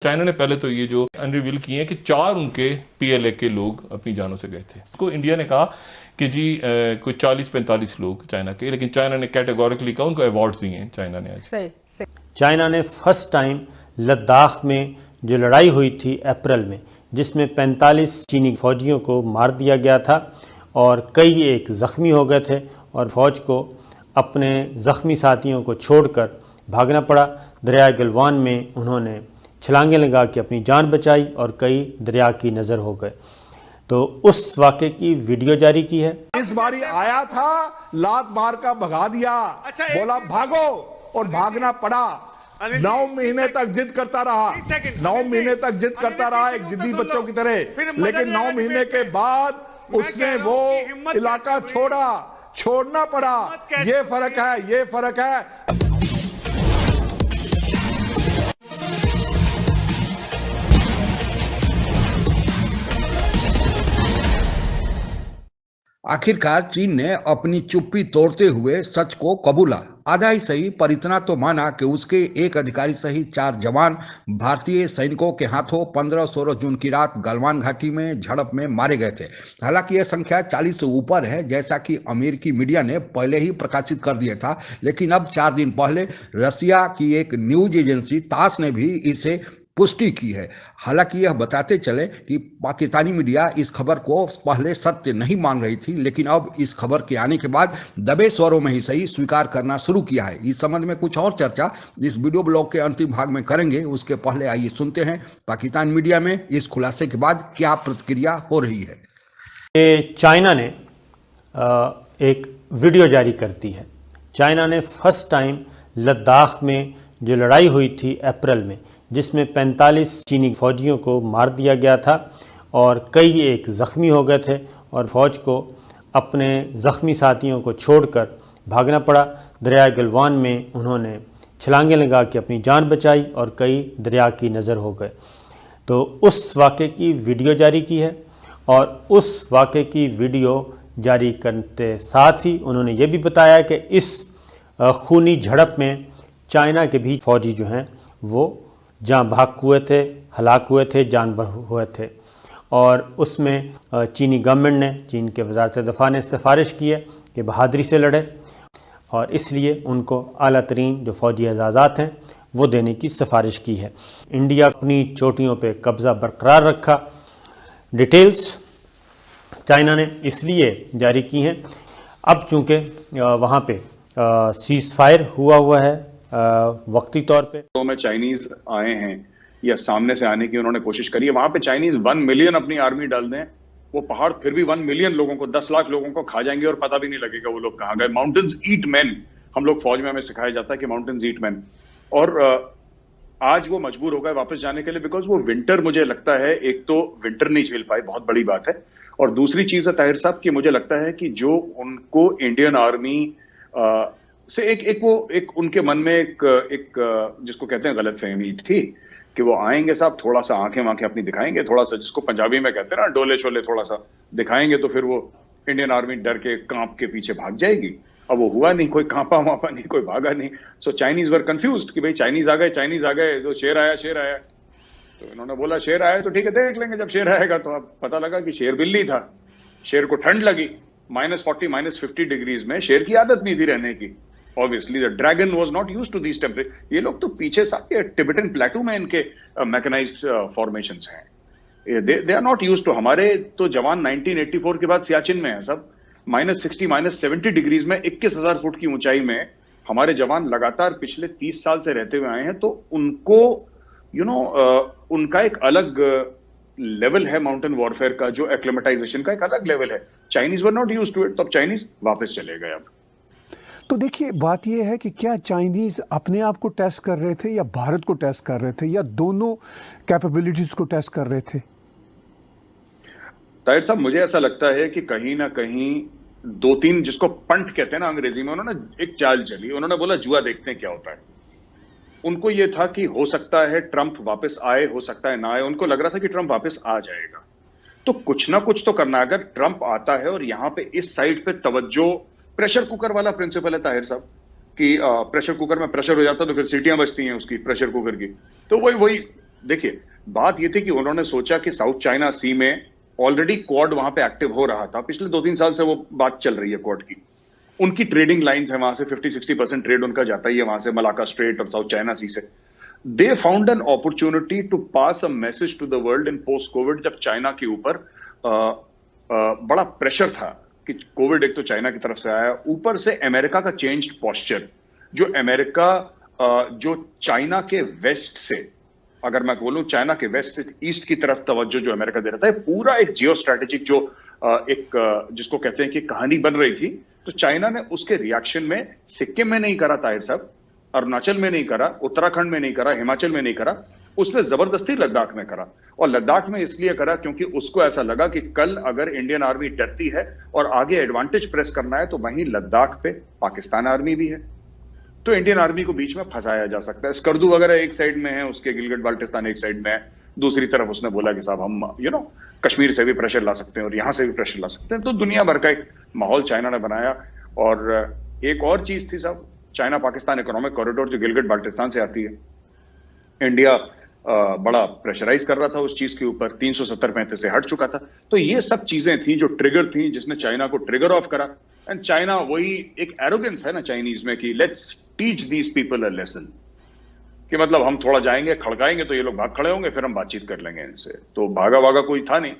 China ने पहले तो ये जो अनरिवील किए हैं कि 4 उनके पीएलए के लोग अपनी जानों से गए थे। उसको इंडिया ने कहा कि जी कोई 40-45 लोग चाइना के, लेकिन चाइना ने कैटेगोरिकली कहा, उनको अवार्ड्स दिए हैं चाइना ने। सही। चाइना ने फर्स्ट टाइम लद्दाख में जो लड़ाई हुई थी अप्रैल में, जिसमें 45 चीनी फौजियों को मार दिया गया था और कई एक ज़ख्मी हो गए थे और फौज को अपने ज़ख्मी साथियों को छोड़कर भागना पड़ा। दरिया गलवान में उन्होंने छलांगें लगा के अपनी जान बचाई और कई दरिया की नज़र हो गए। तो उस वाक़े की वीडियो जारी की है। इस बारी आया था, लात मार का भगा दिया, बोला भागो और भागना पड़ा। 9 महीने तक जिद करता रहा, 9 महीने तक जिद करता रहा एक जिद्दी बच्चों की तरह, लेकिन 9 महीने के बाद उसने वो इलाका छोड़ना पड़ा। ये फर्क है, ये फर्क है। आखिरकार चीन ने अपनी चुप्पी तोड़ते हुए सच को कबूला। आधा ही सही पर इतना तो माना कि उसके एक अधिकारी सहित 4 जवान भारतीय सैनिकों के हाथों 15-16 जून की रात गलवान घाटी में झड़प में मारे गए थे। हालांकि यह संख्या 40 से ऊपर है, जैसा कि अमेरिकी मीडिया ने पहले ही प्रकाशित कर दिया था। लेकिन अब 4 दिन पहले रसिया की एक न्यूज एजेंसी तास ने भी इसे पुष्टि की है। हालांकि यह बताते चले कि पाकिस्तानी मीडिया इस खबर को पहले सत्य नहीं मान रही थी, लेकिन अब इस खबर के आने के बाद दबे स्वरों में ही सही स्वीकार करना शुरू किया है। इस संबंध में कुछ और चर्चा इस वीडियो ब्लॉग के अंतिम भाग में करेंगे। उसके पहले आइए सुनते हैं पाकिस्तान मीडिया में इस खुलासे के बाद क्या प्रतिक्रिया हो रही है। चाइना ने एक वीडियो जारी करती है। चाइना ने फर्स्ट टाइम लद्दाख में जो लड़ाई हुई थी अप्रैल में, जिसमें 45 चीनी फौजियों को मार दिया गया था और कई एक ज़ख्मी हो गए थे और फौज को अपने ज़ख्मी साथियों को छोड़कर भागना पड़ा। दरिया गलवान में उन्होंने छलांगें लगा के अपनी जान बचाई और कई दरिया की नज़र हो गए। तो उस वाक़े की वीडियो जारी की है और उस वाक़े की वीडियो जारी करते साथ ही उन्होंने ये भी बताया कि इस खूनी झड़प में चाइना के भी फौजी जो हैं वो जान भाग हुए थे, हलाक हुए थे, जानबर हुए थे। और उसमें चीनी गवर्नमेंट ने, चीन के वज़ारत दफ़ा ने सिफारिश की है कि बहादुरी से लड़े और इसलिए उनको आला तरीन जो फ़ौजी एजाज़ात हैं वो देने की सिफारिश की है। इंडिया अपनी चोटियों पे कब्ज़ा बरकरार रखा। डिटेल्स चाइना ने इसलिए जारी की हैं, अब चूँकि वहाँ पे सीज़ फायर हुआ है वक्ती तौर पे। तो में चाइनीज आए हैं या सामने से आने की उन्होंने कोशिश करी है। वहां पे चाइनीज 1 मिलियन अपनी आर्मी डाल दें, वो पहाड़ फिर भी 1 मिलियन लोगों को, 10 लाख लोगों को खा जाएंगे और पता भी नहीं लगेगा वो लोग कहाँ गए। माउंटेन्स ईट मैन, हम लोग फौज में हमें सिखाया जाता है कि माउंटेन्स ईट मैन। और आज वो मजबूर हो गए वापस जाने के लिए, बिकॉज वो विंटर, मुझे लगता है एक तो विंटर नहीं झेल पाए, बहुत बड़ी बात है। और दूसरी चीज है ताहिर साहब की, मुझे लगता है कि जो उनको इंडियन आर्मी से एक उनके मन में एक जिसको कहते हैं गलतफहमी थी कि वो आएंगे साहब, थोड़ा सा आंखें वांखें अपनी दिखाएंगे, थोड़ा सा जिसको पंजाबी में कहते हैं ना डोले छोले थोड़ा सा दिखाएंगे, तो फिर वो इंडियन आर्मी डर के कांप के पीछे भाग जाएगी। अब वो हुआ नहीं, कोई कांपा वापा नहीं, कोई भागा नहीं। सो चाइनीज वर कंफ्यूज्ड कि भाई चाइनीज आ गए, तो शेर आया। तो इन्होंने बोला शेर आया तो ठीक है, देख लेंगे जब शेर आएगा। तो अब पता लगा कि शेर बिल्ली था। शेर को ठंड लगी, -40 -50 डिग्रीज में। शेर की आदत नहीं थी रहने की। Obviously, the dragon was not used to these temperatures. ये लोग तो पीछे सारे टिबेटन प्लेटू में इनके मैकेनाइज्ड फॉर्मेशंस हैं। They are not used to। हमारे तो जवान 1984 के बाद सियाचिन में है सब, -60 -70 डिग्रीज में 21,000 फुट की ऊंचाई में हमारे जवान लगातार पिछले 30 साल से रहते हुए आए हैं। तो उनको उनका एक अलग लेवल है माउंटेन वॉरफेयर का, जो एक्लेमेटाइजेशन का एक अलग लेवल है। Chinese were not used to it, तो अब चाइनीज वापस चले गए। अब तो देखिए, बात यह है कि क्या चाइनीज अपने आप को टेस्ट कर रहे थे या भारत को टेस्ट कर रहे थे या दोनों कैपेबिलिटीज को टेस्ट कर रहे थे? ताहिर साहब, मुझे ऐसा लगता है कि कहीं ना कहीं 2-3 जिसको पंट कहते हैं ना अंग्रेजी में, उन्होंने एक चाल चली। उन्होंने बोला जुआ देखते हैं क्या होता है। उनको ये था कि हो सकता है ट्रंप वापस आए, हो सकता है ना आए। उनको लग रहा था कि ट्रंप वापस आ जाएगा, तो कुछ ना कुछ तो करना। अगर ट्रंप आता है और यहाँ पे इस साइड पे तवज्जो, प्रेशर कुकर वाला प्रिंसिपल है ताहिर साहब कि प्रेशर कुकर में प्रेशर हो जाता तो फिर सीटियां बजती हैं उसकी, प्रेशर कुकर की। तो वही देखिए, बात ये थी कि उन्होंने सोचा कि साउथ चाइना सी में ऑलरेडी क्वाड वहां पे एक्टिव हो रहा था, पिछले 2-3 साल से वो बात चल रही है क्वाड की। उनकी ट्रेडिंग लाइंस है, वहां से 50-60% ट्रेड उनका जाता ही है वहां से, मलाका स्ट्रेट और साउथ चाइना सी से। They found an opportunity to pass a message to the world in post covid, जब चाइना के ऊपर बड़ा प्रेशर था कि कोविड एक तो चाइना की तरफ से आया, ऊपर से अमेरिका का चेंज्ड पोस्चर, जो अमेरिका जो चाइना के वेस्ट से, अगर मैं बोलूं चाइना के वेस्ट से ईस्ट की तरफ तवज्जो जो अमेरिका दे रहा था, पूरा एक जियो स्ट्रैटेजिक जो एक जिसको कहते हैं कि कहानी बन रही थी, तो चाइना ने उसके रिएक्शन में सिक्किम में नहीं करा ताहिर साहब, अरुणाचल में नहीं करा, उत्तराखंड में नहीं करा, हिमाचल में नहीं करा, उसने जबरदस्ती लद्दाख में करा। और लद्दाख में इसलिए करा क्योंकि उसको ऐसा लगा कि कल अगर इंडियन आर्मी डरती है और आगे एडवांटेज प्रेस करना है तो वहीं लद्दाख पे पाकिस्तान आर्मी भी है, तो इंडियन आर्मी को बीच में फंसाया जा सकता है। स्कर्दू वगैरह एक साइड में है, उसके गिलगित बाल्टिस्तान एक साइड में है, दूसरी तरफ उसने बोला कि साहब हम कश्मीर से भी प्रेशर ला सकते हैं और यहां से भी प्रेशर ला सकते हैं। तो दुनिया भर का एक माहौल चाइना ने बनाया। और एक और चीज थी साहब, चाइना पाकिस्तान इकोनॉमिक कॉरिडोर जो गिलगित बाल्टिस्तान से आती है, इंडिया बड़ा प्रेशराइज कर रहा था उस चीज के ऊपर, 370-35 से हट चुका था। तो ये सब चीजें थी जो ट्रिगर थी, जिसने चाइना को ट्रिगर ऑफ करा। एंड चाइना, वही एक एरोगेंस है ना चाइनीज में कि let's teach these people a lesson, कि मतलब हम थोड़ा जाएंगे, खड़काएंगे तो ये लोग भाग खड़े होंगे, फिर हम बातचीत कर लेंगे इनसे। तो भागा भागा कोई था नहीं,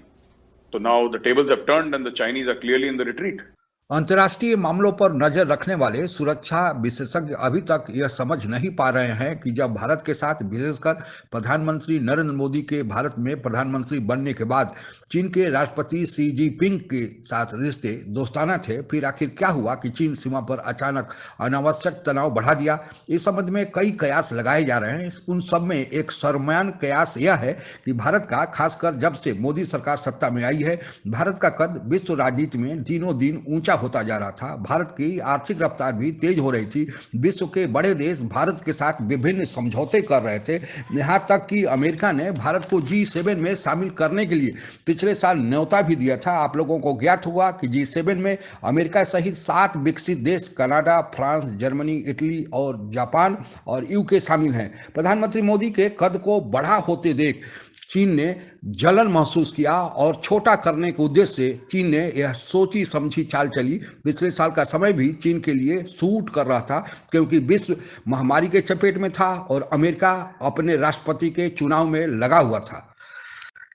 तो now the tables have turned and the Chinese are clearly in the retreat. अंतर्राष्ट्रीय मामलों पर नजर रखने वाले सुरक्षा विशेषज्ञ अभी तक यह समझ नहीं पा रहे हैं कि जब भारत के साथ, विशेषकर प्रधानमंत्री नरेंद्र मोदी के भारत में प्रधानमंत्री बनने के बाद चीन के राष्ट्रपति शी जिनपिंग के साथ रिश्ते दोस्ताना थे, फिर आखिर क्या हुआ कि चीन सीमा पर अचानक अनावश्यक तनाव बढ़ा दिया। इस संबंध में कई कयास लगाए जा रहे हैं। उन सब में एक सर्वमान्य कयास यह है कि भारत का, खासकर जब से मोदी सरकार सत्ता में आई है, भारत का कद विश्व राजनीति में दिनों दिन ऊंचा होता जा रहा था। भारत की आर्थिक रफ्तार भी तेज हो रही थी। विश्व के बड़े देश भारत के साथ विभिन्न समझौते कर रहे थे। यहाँ तक कि अमेरिका ने भारत को G7 में शामिल करने के लिए पिछले साल न्योता भी दिया था। आप लोगों को ज्ञात हुआ कि G7 में अमेरिका सहित 7 विकसित देश, कनाडा, फ्रांस, जर्मनी, इटली और जापान और UK शामिल हैं। प्रधानमंत्री मोदी के कद को बड़ा होते देख चीन ने जलन महसूस किया और छोटा करने के उद्देश्य से चीन ने यह सोची समझी चाल चली। पिछले साल का समय भी चीन के लिए सूट कर रहा था, क्योंकि विश्व महामारी के चपेट में था और अमेरिका अपने राष्ट्रपति के चुनाव में लगा हुआ था।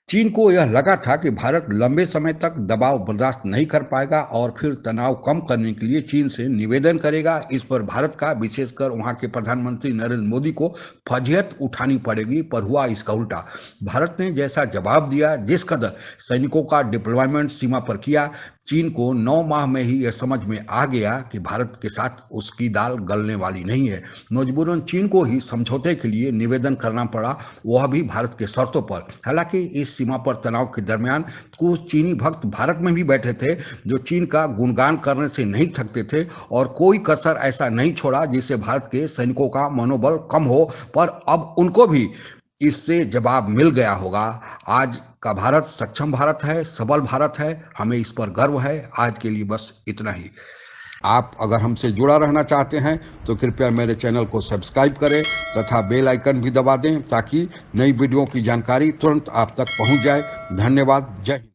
चीन को यह लगा था कि भारत लंबे समय तक दबाव बर्दाश्त नहीं कर पाएगा और फिर तनाव कम करने के लिए चीन से निवेदन करेगा। इस पर भारत का, विशेषकर वहां के प्रधानमंत्री नरेंद्र मोदी को फजीहत उठानी पड़ेगी। पर हुआ इसका उल्टा। भारत ने जैसा जवाब दिया, जिस कदर सैनिकों का डिप्लॉयमेंट सीमा पर किया, चीन को 9 माह में ही यह समझ में आ गया कि भारत के साथ उसकी दाल गलने वाली नहीं है। मजबूरन चीन को ही समझौते के लिए निवेदन करना पड़ा, वह भी भारत के शर्तों पर। हालांकि इस सीमा पर तनाव के दरमियान कुछ चीनी भक्त भारत में भी बैठे थे, जो चीन का गुणगान करने से नहीं थकते थे और कोई कसर ऐसा नहीं छोड़ा जिससे भारत के सैनिकों का मनोबल कम हो। पर अब उनको भी इससे जवाब मिल गया होगा। आज का भारत सक्षम भारत है, सबल भारत है, हमें इस पर गर्व है। आज के लिए बस इतना ही। आप अगर हमसे जुड़ा रहना चाहते हैं तो कृपया मेरे चैनल को सब्सक्राइब करें तथा बेल आइकन भी दबा दें, ताकि नई वीडियो की जानकारी तुरंत आप तक पहुंच जाए। धन्यवाद। जय हिंद।